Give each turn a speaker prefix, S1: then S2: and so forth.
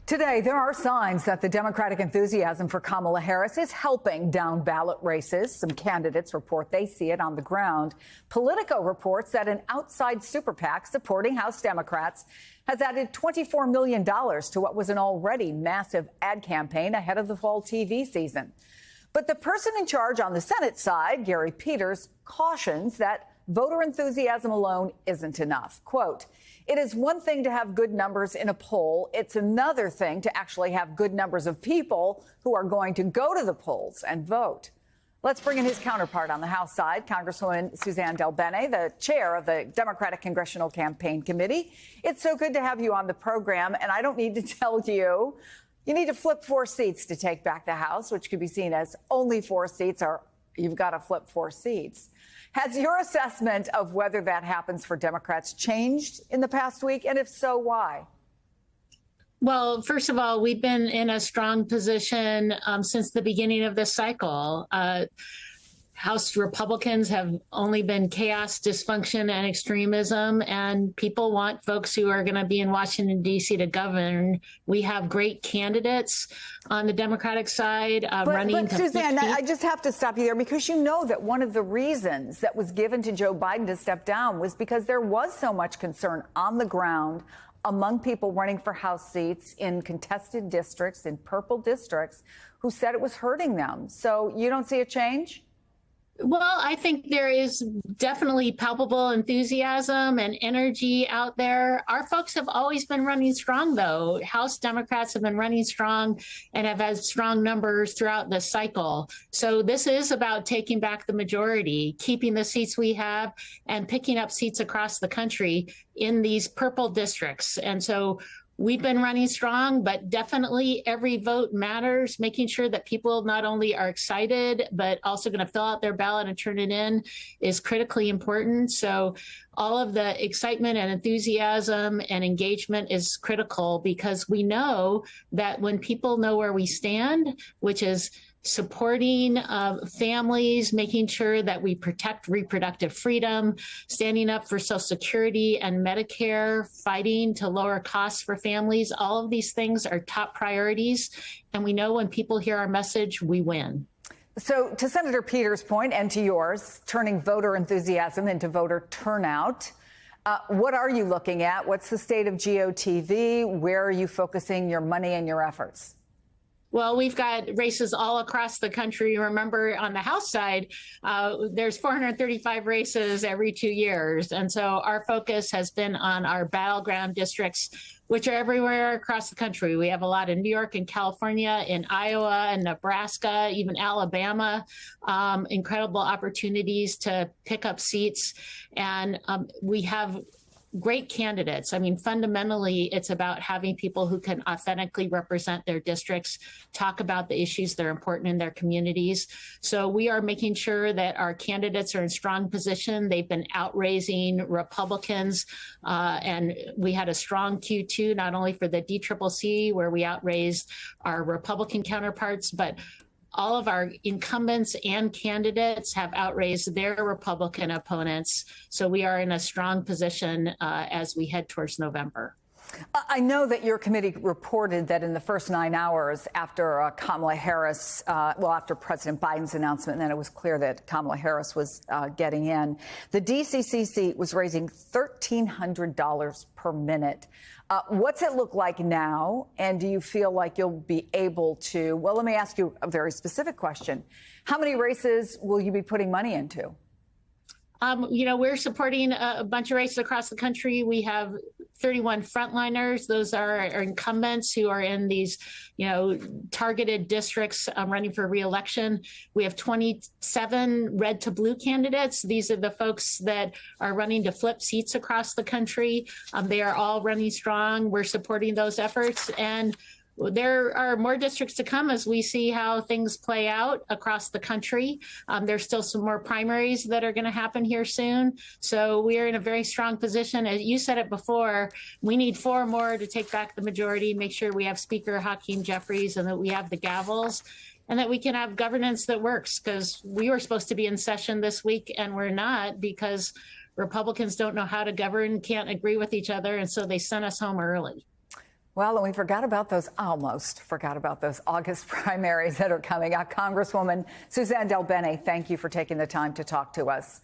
S1: Today, there are signs that the Democratic enthusiasm for Kamala Harris is helping down ballot races. Some candidates report they see it on the ground. Politico reports that an outside super PAC supporting House Democrats has added $24 million to what was an already massive ad campaign ahead of the fall TV season. But the person in charge on the Senate side, Gary Peters, cautions that voter enthusiasm alone isn't enough. Quote, "It is one thing to have good numbers in a poll. It's another thing to actually have good numbers of people who are going to go to the polls and vote." Let's bring in his counterpart on the House side, Congresswoman Suzanne DelBene, the chair of the Democratic Congressional Campaign Committee. It's so good to have you on the program, and I don't need to tell you, you need to flip 4 seats to take back the House, which could be seen as only 4 seats, or you've got to flip 4 seats. Has your assessment of whether that happens for Democrats changed in the past week? And if so, why?
S2: Well, first of all, we've been in a strong position since the beginning of this cycle. House Republicans have only been chaos, dysfunction, and extremism, and people want folks who are going to be in Washington, D.C. to govern. We have great candidates on the Democratic side running.
S1: But Suzanne, I just have to stop you there, because you know that one of the reasons that was given to Joe Biden to step down was because there was so much concern on the ground among people running for House seats in contested districts, in purple districts, who said it was hurting them. So you don't see a change?
S2: Well, I think there is definitely palpable enthusiasm and energy out there. Our folks have always been running strong, though. House Democrats have been running strong and have had strong numbers throughout the cycle. So this is about taking back the majority, keeping the seats we have, and picking up seats across the country in these purple districts. And so we've been running strong, but definitely every vote matters. Making sure that people not only are excited, but also going to fill out their ballot and turn it in is critically important. So all of the excitement and enthusiasm and engagement is critical, because we know that when people know where we stand, which is supporting families, making sure that we protect reproductive freedom, standing up for Social Security and Medicare, fighting to lower costs for families. All of these things are top priorities. And we know when people hear our message, we win.
S1: So to Senator Peters' point, and to yours, turning voter enthusiasm into voter turnout, what are you looking at? What's the state of GOTV? Where are you focusing your money and your efforts?
S2: Well, we've got races all across the country. Remember, on the House side, there's 435 races every 2 years. And so our focus has been on our battleground districts, which are everywhere across the country. We have a lot in New York and California, in Iowa and Nebraska, even Alabama. Incredible opportunities to pick up seats. And we have great candidates. I mean, fundamentally, it's about having people who can authentically represent their districts, talk about the issues that are important in their communities. So we are making sure that our candidates are in strong position. They've been outraising Republicans, and we had a strong Q2, not only for the DCCC, where we outraised our Republican counterparts, but all of our incumbents and candidates have outraised their Republican opponents. So we are in a strong position as we head towards November.
S1: I know that your committee reported that in the first 9 hours after Kamala Harris, after President Biden's announcement, and then it was clear that Kamala Harris was getting in, the DCCC was raising $1,300 per minute. What's it look like now? And do you feel like you'll be able to, well, let me ask you a very specific question. How many races will you be putting money into?
S2: We're supporting a bunch of races across the country. We have 31 frontliners. Those are our incumbents who are in these, targeted districts running for re-election. We have 27 red to blue candidates. These are the folks that are running to flip seats across the country. They are all running strong. We're supporting those efforts. And there are more districts to come as we see how things play out across the country. There's still some more primaries that are going to happen here soon. So we are in a very strong position. As you said it before, we need 4 more to take back the majority, make sure we have Speaker Hakeem Jeffries and that we have the gavels, and that we can have governance that works, because we were supposed to be in session this week and we're not, because Republicans don't know how to govern, can't agree with each other, and so they sent us home early.
S1: Well, and we almost forgot about those August primaries that are coming up. Congresswoman Suzanne DelBene, thank you for taking the time to talk to us.